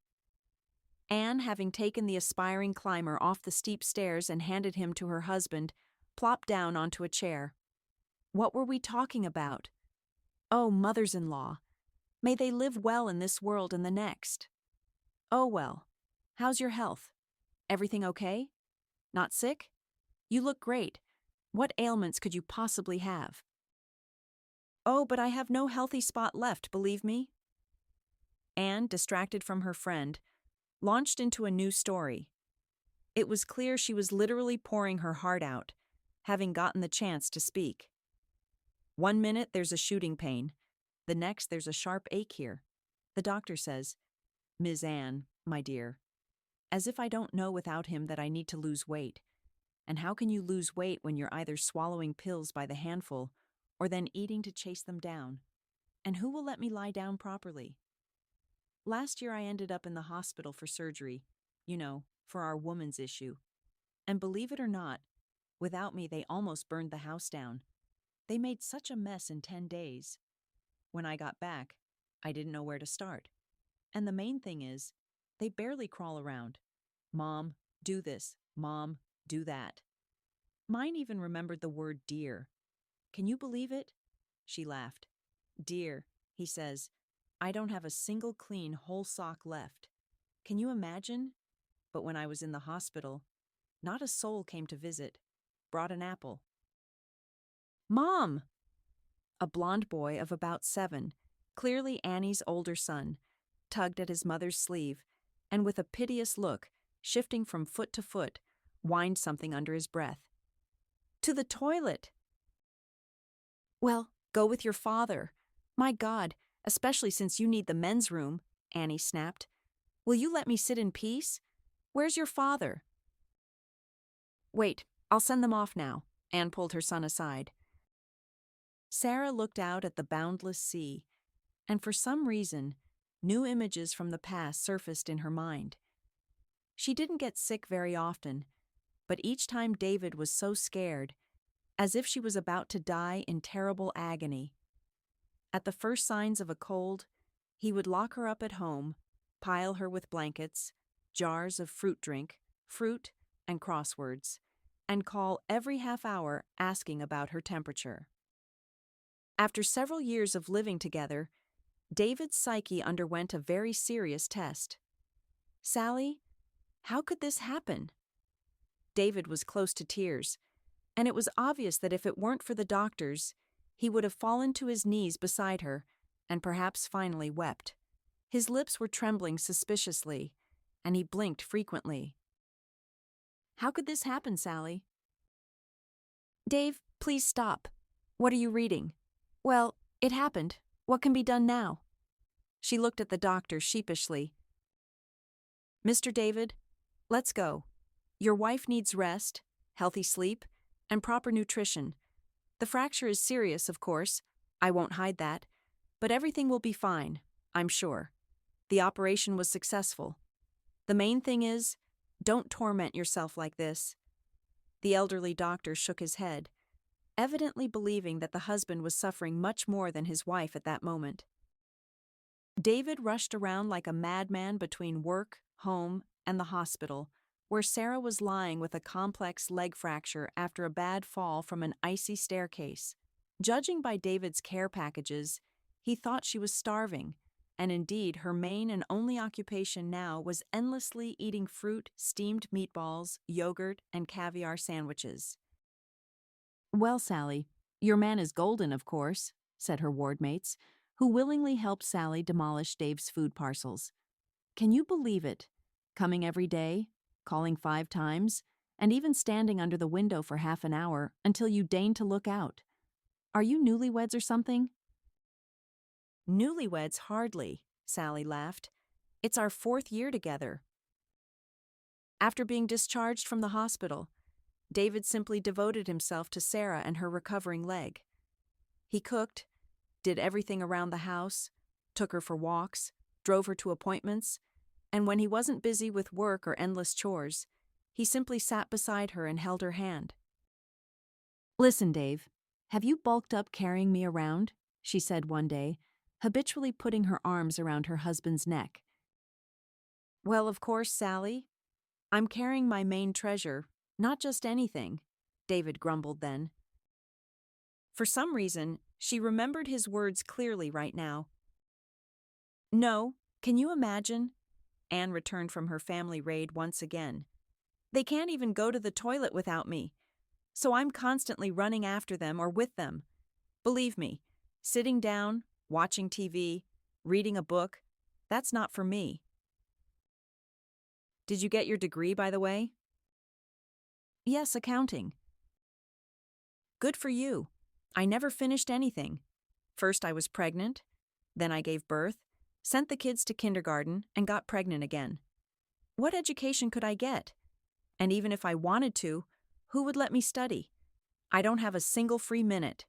Anne, having taken the aspiring climber off the steep stairs and handed him to her husband, plopped down onto a chair. What were we talking about? Oh, mothers-in-law. May they live well in this world and the next. Oh well. How's your health? Everything okay? Not sick? You look great. What ailments could you possibly have? Oh, but I have no healthy spot left, believe me. Anne, distracted from her friend, launched into a new story. It was clear she was literally pouring her heart out, having gotten the chance to speak. One minute there's a shooting pain. The next there's a sharp ache here. The doctor says, Ms. Anne, my dear. As if I don't know without him that I need to lose weight. And how can you lose weight when you're either swallowing pills by the handful or then eating to chase them down? And who will let me lie down properly? Last year I ended up in the hospital for surgery, for our woman's issue. And believe it or not, without me they almost burned the house down. They made such a mess in 10 days. When I got back, I didn't know where to start. And the main thing is, they barely crawl around. Mom, do this. Mom, do that. Mine even remembered the word dear. Can you believe it? She laughed. Dear, he says, I don't have a single clean whole sock left. Can you imagine? But when I was in the hospital, not a soul came to visit. Brought an apple. Mom! A blond boy of about 7, clearly Annie's older son, tugged at his mother's sleeve, and with a piteous look, shifting from foot to foot, whined something under his breath. To the toilet! Well, go with your father. My God, especially since you need the men's room, Annie snapped. Will you let me sit in peace? Where's your father? Wait, I'll send them off now, Anne pulled her son aside. Sarah looked out at the boundless sea, and for some reason, new images from the past surfaced in her mind. She didn't get sick very often, but each time David was so scared, as if she was about to die in terrible agony. At the first signs of a cold, he would lock her up at home, pile her with blankets, jars of fruit drink, fruit, and crosswords, and call every half hour asking about her temperature. After several years of living together, David's psyche underwent a very serious test. Sally, how could this happen? David was close to tears, and it was obvious that if it weren't for the doctors, he would have fallen to his knees beside her and perhaps finally wept. His lips were trembling suspiciously, and he blinked frequently. How could this happen, Sally? Dave, please stop. What are you reading? Well, it happened. What can be done now? She looked at the doctor sheepishly. Mr. David, let's go. Your wife needs rest, healthy sleep, and proper nutrition. The fracture is serious, of course. I won't hide that. But everything will be fine, I'm sure. The operation was successful. The main thing is, don't torment yourself like this. The elderly doctor shook his head, evidently believing that the husband was suffering much more than his wife at that moment. David rushed around like a madman between work, home, and the hospital, where Sarah was lying with a complex leg fracture after a bad fall from an icy staircase. Judging by David's care packages, he thought she was starving, and indeed her main and only occupation now was endlessly eating fruit, steamed meatballs, yogurt, and caviar sandwiches. Well, Sally, your man is golden, of course, said her wardmates, who willingly helped Sally demolish Dave's food parcels. Can you believe it? Coming every day, calling 5 times, and even standing under the window for half an hour until you deign to look out. Are you newlyweds or something? Newlyweds hardly, Sally laughed. It's our 4th year together. After being discharged from the hospital, David simply devoted himself to Sarah and her recovering leg. He cooked, did everything around the house, took her for walks, drove her to appointments, and when he wasn't busy with work or endless chores, he simply sat beside her and held her hand. Listen, Dave, have you bulked up carrying me around? She said one day, habitually putting her arms around her husband's neck. Well, of course, Sally. I'm carrying my main treasure, not just anything, David grumbled then. For some reason, she remembered his words clearly right now. No, can you imagine? Anne returned from her family raid once again. They can't even go to the toilet without me, so I'm constantly running after them or with them. Believe me, sitting down, watching TV, reading a book, that's not for me. Did you get your degree, by the way? Yes, accounting. Good for you. I never finished anything. First I was pregnant, then I gave birth, sent the kids to kindergarten, and got pregnant again. What education could I get? And even if I wanted to, who would let me study? I don't have a single free minute.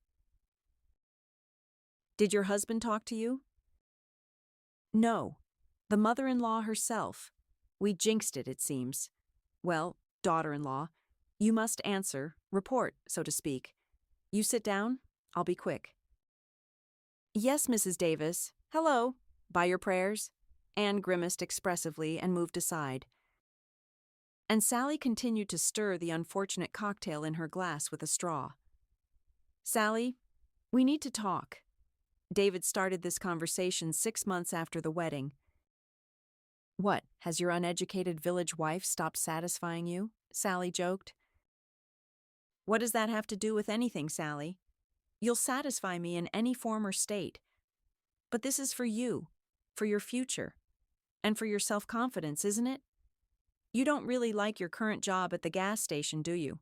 Did your husband talk to you? No. The mother-in-law herself. We jinxed it, it seems. Well, daughter-in-law, you must answer, report, so to speak. You sit down, I'll be quick. Yes, Mrs. Davis. Hello. By your prayers? Anne grimaced expressively and moved aside. And Sally continued to stir the unfortunate cocktail in her glass with a straw. Sally, we need to talk. David started this conversation 6 months after the wedding. What, has your uneducated village wife stopped satisfying you? Sally joked. What does that have to do with anything, Sally? You'll satisfy me in any form or state. But this is for you, for your future, and for your self-confidence, isn't it? You don't really like your current job at the gas station, do you?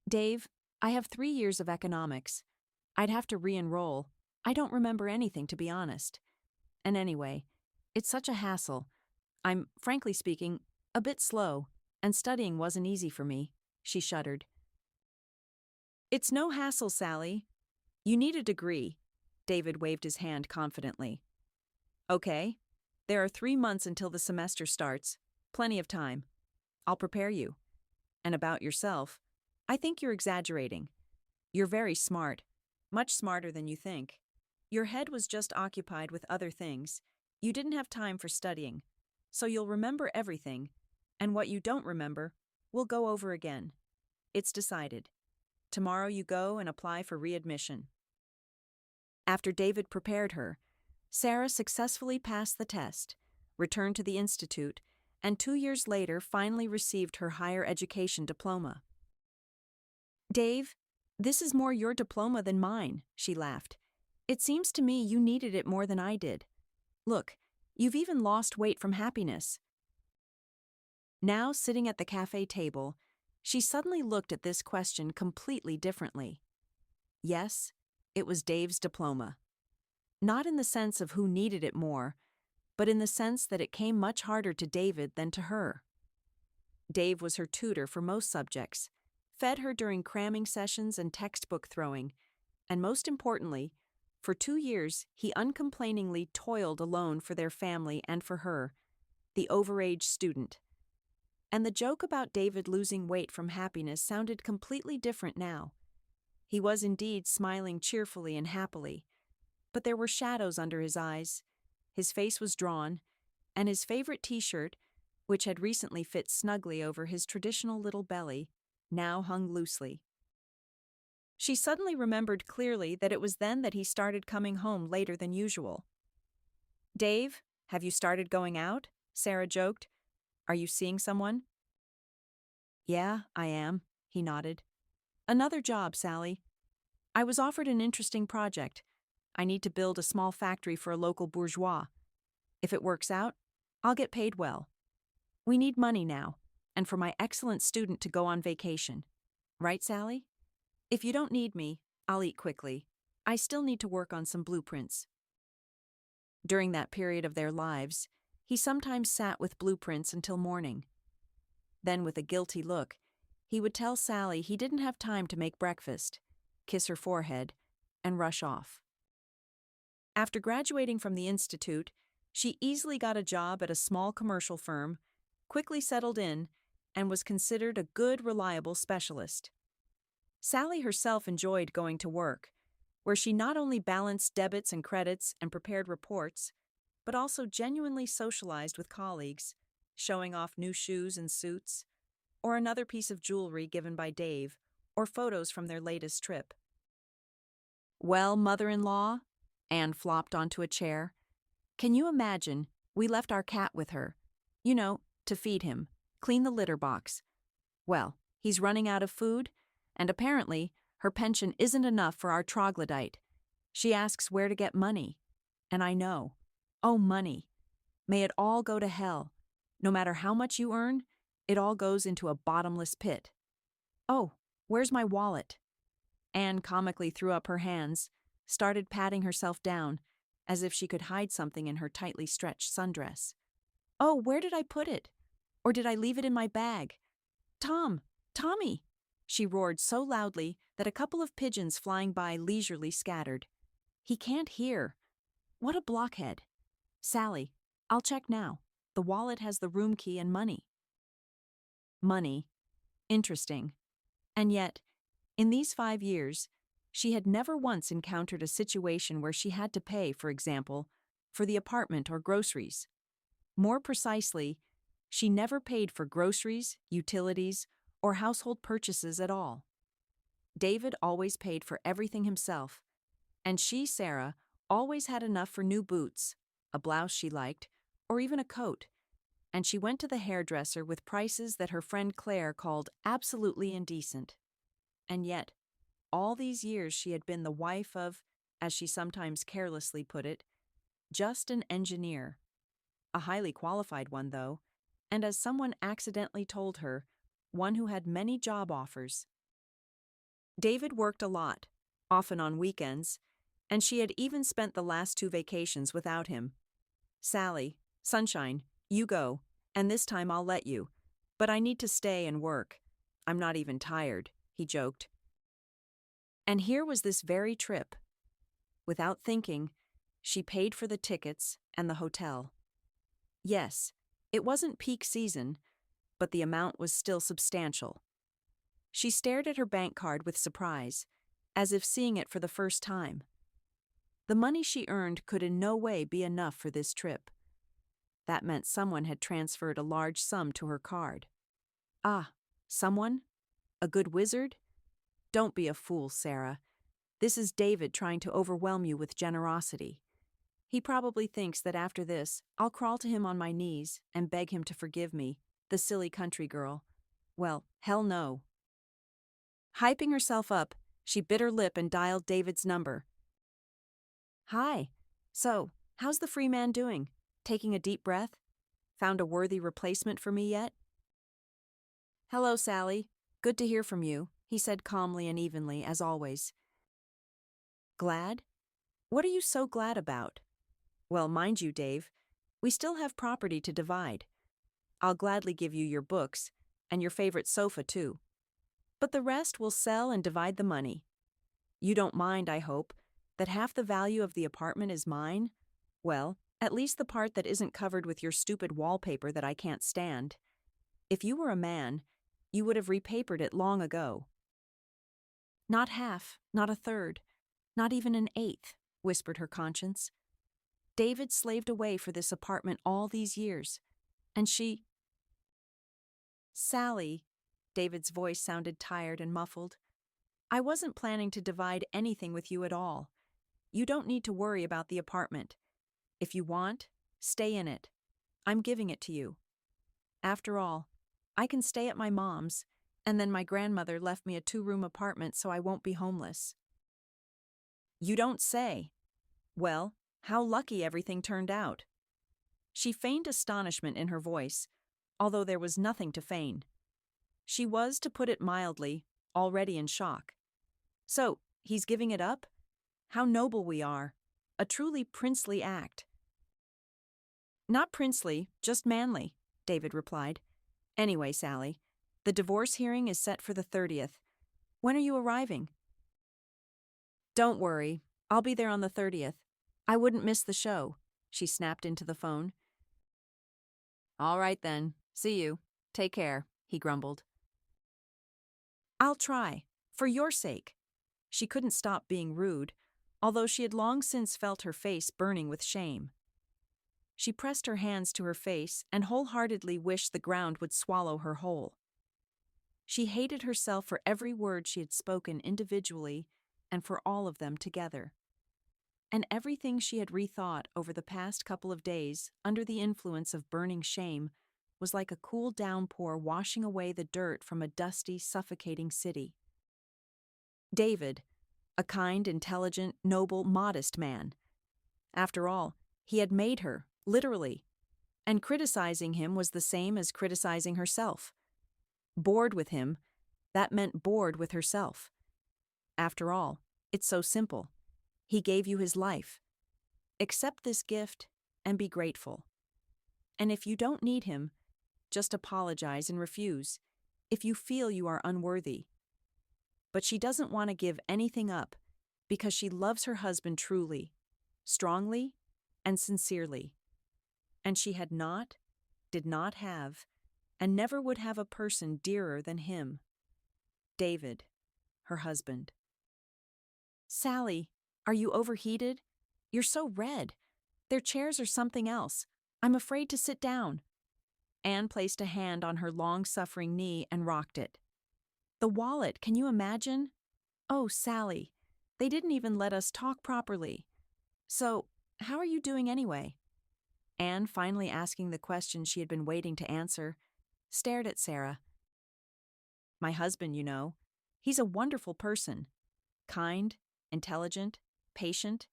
Dave, I have 3 years of economics. I'd have to re-enroll. I don't remember anything, to be honest. And anyway, it's such a hassle. I'm, frankly speaking, a bit slow, and studying wasn't easy for me. She shuddered. It's no hassle, Sally. You need a degree. David waved his hand confidently. Okay. There are 3 months until the semester starts. Plenty of time. I'll prepare you. And about yourself, I think you're exaggerating. You're very smart. Much smarter than you think. Your head was just occupied with other things. You didn't have time for studying. So you'll remember everything, and what you don't remember, we'll go over again. It's decided. Tomorrow you go and apply for readmission. After David prepared her, Sarah successfully passed the test, returned to the institute, and 2 years later finally received her higher education diploma. Dave, this is more your diploma than mine, she laughed. It seems to me you needed it more than I did. Look, you've even lost weight from happiness. Now, sitting at the cafe table, she suddenly looked at this question completely differently. Yes, it was Dave's diploma. Not in the sense of who needed it more, but in the sense that it came much harder to David than to her. Dave was her tutor for most subjects, fed her during cramming sessions and textbook throwing, and most importantly, for 2 years he uncomplainingly toiled alone for their family and for her, the overage student. And the joke about David losing weight from happiness sounded completely different now. He was indeed smiling cheerfully and happily, but there were shadows under his eyes. His face was drawn, and his favorite t-shirt, which had recently fit snugly over his traditional little belly, now hung loosely. She suddenly remembered clearly that it was then that he started coming home later than usual. Dave, have you started going out? Sarah joked. Are you seeing someone? Yeah, I am, he nodded. Another job, Sally. I was offered an interesting project. I need to build a small factory for a local bourgeois. If it works out, I'll get paid well. We need money now, and for my excellent student to go on vacation. Right, Sally? If you don't need me, I'll eat quickly. I still need to work on some blueprints. During that period of their lives, he sometimes sat with blueprints until morning. Then, with a guilty look, he would tell Sally he didn't have time to make breakfast, kiss her forehead, and rush off. After graduating from the institute, she easily got a job at a small commercial firm, quickly settled in, and was considered a good, reliable specialist. Sally herself enjoyed going to work, where she not only balanced debits and credits and prepared reports, but also genuinely socialized with colleagues, showing off new shoes and suits, or another piece of jewelry given by Dave, or photos from their latest trip. Well, mother-in-law, Anne flopped onto a chair. Can you imagine? We left our cat with her. You know, to feed him, clean the litter box. Well, he's running out of food, and apparently her pension isn't enough for our troglodyte. She asks where to get money. And I know. Oh, money. May it all go to hell. No matter how much you earn, it all goes into a bottomless pit. Oh, where's my wallet? Anne comically threw up her hands, started patting herself down, as if she could hide something in her tightly stretched sundress. Oh, where did I put it? Or did I leave it in my bag? Tom! Tommy! She roared so loudly that a couple of pigeons flying by leisurely scattered. He can't hear. What a blockhead. Sally, I'll check now. The wallet has the room key and money. Money. Interesting. And yet, in these 5 years, she had never once encountered a situation where she had to pay, for example, for the apartment or groceries. More precisely, she never paid for groceries, utilities, or household purchases at all. David always paid for everything himself, and she, Sarah, always had enough for new boots, a blouse she liked, or even a coat, and she went to the hairdresser with prices that her friend Claire called absolutely indecent. And yet, all these years she had been the wife of, as she sometimes carelessly put it, just an engineer. A highly qualified one, though, and as someone accidentally told her, one who had many job offers. David worked a lot, often on weekends, and she had even spent the last 2 vacations without him. Sally, sunshine, you go, and this time I'll let you. But I need to stay and work. I'm not even tired, he joked. And here was this very trip. Without thinking, she paid for the tickets and the hotel. Yes, it wasn't peak season, but the amount was still substantial. She stared at her bank card with surprise, as if seeing it for the first time. The money she earned could in no way be enough for this trip. That meant someone had transferred a large sum to her card. Ah, someone? A good wizard? Don't be a fool, Sarah. This is David trying to overwhelm you with generosity. He probably thinks that after this, I'll crawl to him on my knees and beg him to forgive me, the silly country girl. Well, hell no. Hyping herself up, she bit her lip and dialed David's number. Hi. So, how's the free man doing? Taking a deep breath? Found a worthy replacement for me yet? Hello, Sally. Good to hear from you, he said calmly and evenly, as always. Glad? What are you so glad about? Well, mind you, Dave, we still have property to divide. I'll gladly give you your books, and your favorite sofa, too. But the rest we'll sell and divide the money. You don't mind, I hope, that half the value of the apartment is mine? Well, at least the part that isn't covered with your stupid wallpaper that I can't stand. If you were a man, you would have repapered it long ago. Not half, not a third, not even an eighth, whispered her conscience. David slaved away for this apartment all these years, and she... Sally, David's voice sounded tired and muffled. I wasn't planning to divide anything with you at all. You don't need to worry about the apartment. If you want, stay in it. I'm giving it to you. After all, I can stay at my mom's, and then my grandmother left me a 2-room apartment so I won't be homeless. You don't say. Well, how lucky everything turned out. She feigned astonishment in her voice, although there was nothing to feign. She was, to put it mildly, already in shock. So, he's giving it up? How noble we are. A truly princely act. Not princely, just manly, David replied. Anyway, Sally, the divorce hearing is set for the 30th. When are you arriving? Don't worry, I'll be there on the 30th. I wouldn't miss the show, she snapped into the phone. All right then, see you. Take care, he grumbled. I'll try, for your sake. She couldn't stop being rude, although she had long since felt her face burning with shame. She pressed her hands to her face and wholeheartedly wished the ground would swallow her whole. She hated herself for every word she had spoken individually and for all of them together. And everything she had rethought over the past couple of days, under the influence of burning shame, was like a cool downpour washing away the dirt from a dusty, suffocating city. David, a kind, intelligent, noble, modest man. After all, he had made her, literally, and criticizing him was the same as criticizing herself. Bored with him, that meant bored with herself. After all, it's so simple. He gave you his life. Accept this gift and be grateful. And if you don't need him, just apologize and refuse, if you feel you are unworthy. But she doesn't want to give anything up because she loves her husband truly, strongly, and sincerely. And she had not, did not have, and never would have a person dearer than him. David, her husband. Sally, are you overheated? You're so red. Their chairs are something else. I'm afraid to sit down. Anne placed a hand on her long-suffering knee and rocked it. The wallet, can you imagine? Oh, Sally, they didn't even let us talk properly. So, how are you doing anyway? Anne, finally asking the question she had been waiting to answer, stared at Sarah. My husband, he's a wonderful person. Kind, intelligent, patient,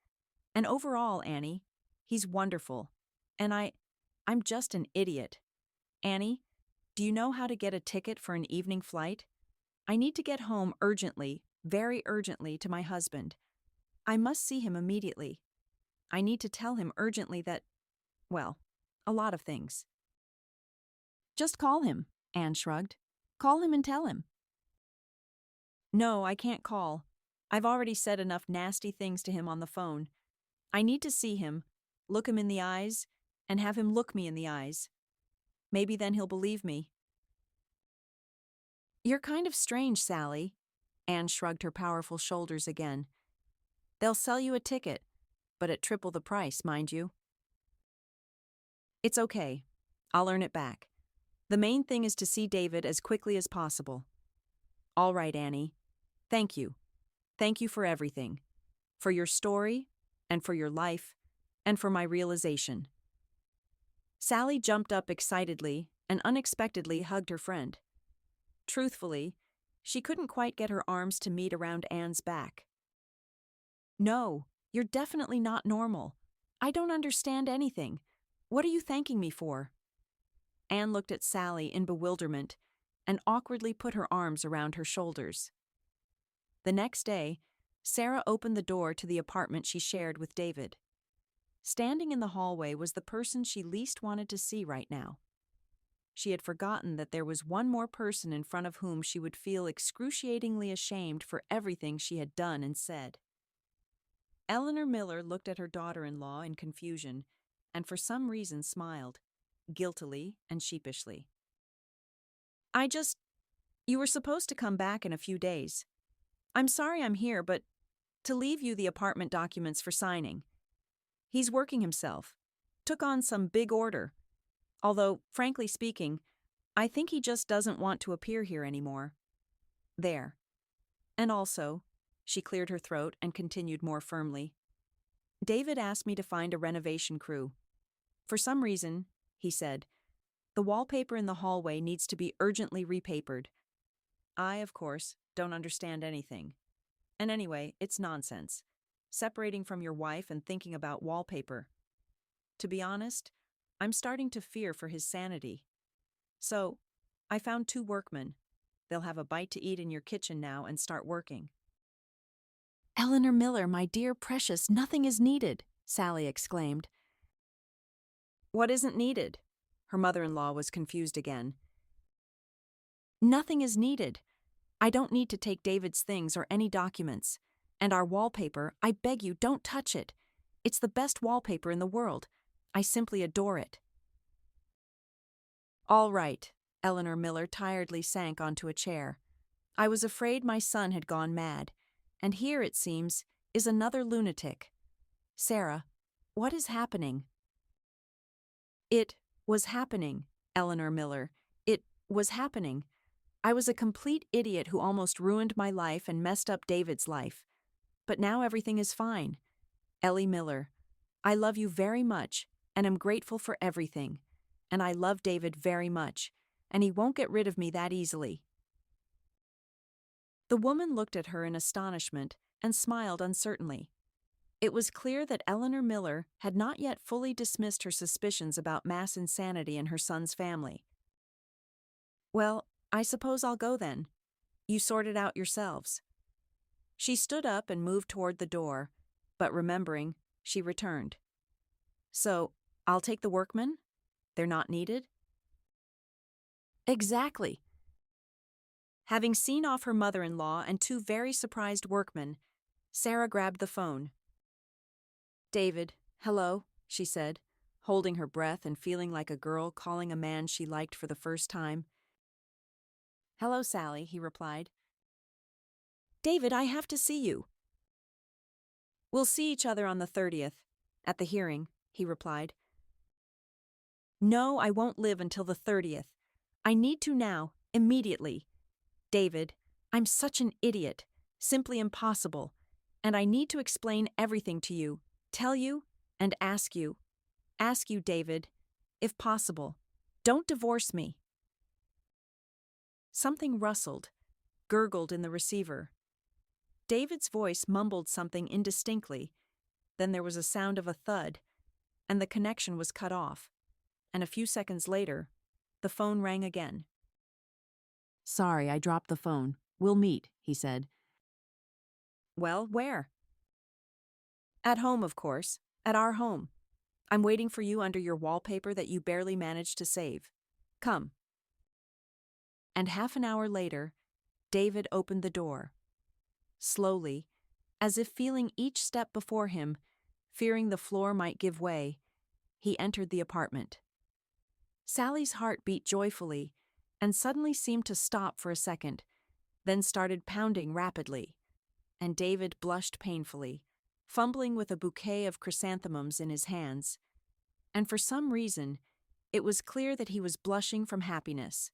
and overall, Annie, he's wonderful. And I'm just an idiot. Annie, do you know how to get a ticket for an evening flight? I need to get home urgently, very urgently, to my husband. I must see him immediately. I need to tell him urgently that, well, a lot of things. Just call him, Anne shrugged. Call him and tell him. No, I can't call. I've already said enough nasty things to him on the phone. I need to see him, look him in the eyes, and have him look me in the eyes. Maybe then he'll believe me. You're kind of strange, Sally. Anne shrugged her powerful shoulders again. They'll sell you a ticket, but at triple the price, mind you. It's okay. I'll earn it back. The main thing is to see David as quickly as possible. All right, Annie. Thank you. Thank you for everything. For your story, and for your life, and for my realization. Sally jumped up excitedly and unexpectedly hugged her friend. Truthfully, she couldn't quite get her arms to meet around Anne's back. No, you're definitely not normal. I don't understand anything. What are you thanking me for? Anne looked at Sally in bewilderment and awkwardly put her arms around her shoulders. The next day, Sarah opened the door to the apartment she shared with David. Standing in the hallway was the person she least wanted to see right now. She had forgotten that there was one more person in front of whom she would feel excruciatingly ashamed for everything she had done and said. Eleanor Miller looked at her daughter-in-law in confusion and for some reason smiled, guiltily and sheepishly. You were supposed to come back in a few days. I'm sorry I'm here, but to leave you the apartment documents for signing. He's working himself. Took on some big order. Although, frankly speaking, I think he just doesn't want to appear here anymore. There. And also, she cleared her throat and continued more firmly, David asked me to find a renovation crew. For some reason, he said, the wallpaper in the hallway needs to be urgently repapered. I, of course, don't understand anything. And anyway, it's nonsense. Separating from your wife and thinking about wallpaper. To be honest, I'm starting to fear for his sanity. So, I found 2 workmen. They'll have a bite to eat in your kitchen now and start working. Eleanor Miller, my dear precious, nothing is needed, Sally exclaimed. What isn't needed? Her mother-in-law was confused again. Nothing is needed. I don't need to take David's things or any documents. And our wallpaper, I beg you, don't touch it. It's the best wallpaper in the world. I simply adore it. All right, Eleanor Miller tiredly sank onto a chair. I was afraid my son had gone mad. And here, it seems, is another lunatic. Sarah, what is happening? It was happening, Eleanor Miller. It was happening. I was a complete idiot who almost ruined my life and messed up David's life. But now everything is fine. Ellie Miller. I love you very much, and am grateful for everything. And I love David very much, and he won't get rid of me that easily. The woman looked at her in astonishment and smiled uncertainly. It was clear that Eleanor Miller had not yet fully dismissed her suspicions about mass insanity in her son's family. Well, I suppose I'll go then. You sort it out yourselves. She stood up and moved toward the door, but remembering, she returned. So, I'll take the workmen? They're not needed? Exactly. Having seen off her mother-in-law and two very surprised workmen, Sarah grabbed the phone. David, hello, she said, holding her breath and feeling like a girl calling a man she liked for the first time. Hello, Sally, he replied. David, I have to see you. We'll see each other on the 30th, at the hearing, he replied. No, I won't live until the 30th. I need to now, immediately. David, I'm such an idiot, simply impossible, and I need to explain everything to you, tell you, and ask you. Ask you, David, if possible. Don't divorce me. Something rustled, gurgled in the receiver. David's voice mumbled something indistinctly. Then there was a sound of a thud, and the connection was cut off. And a few seconds later, the phone rang again. Sorry, I dropped the phone. We'll meet, he said. Well, where? At home, of course. At our home. I'm waiting for you under your wallpaper that you barely managed to save. Come. And half an hour later, David opened the door. Slowly, as if feeling each step before him, fearing the floor might give way, he entered the apartment. Sally's heart beat joyfully and suddenly seemed to stop for a second, then started pounding rapidly, and David blushed painfully, fumbling with a bouquet of chrysanthemums in his hands. And for some reason, it was clear that he was blushing from happiness.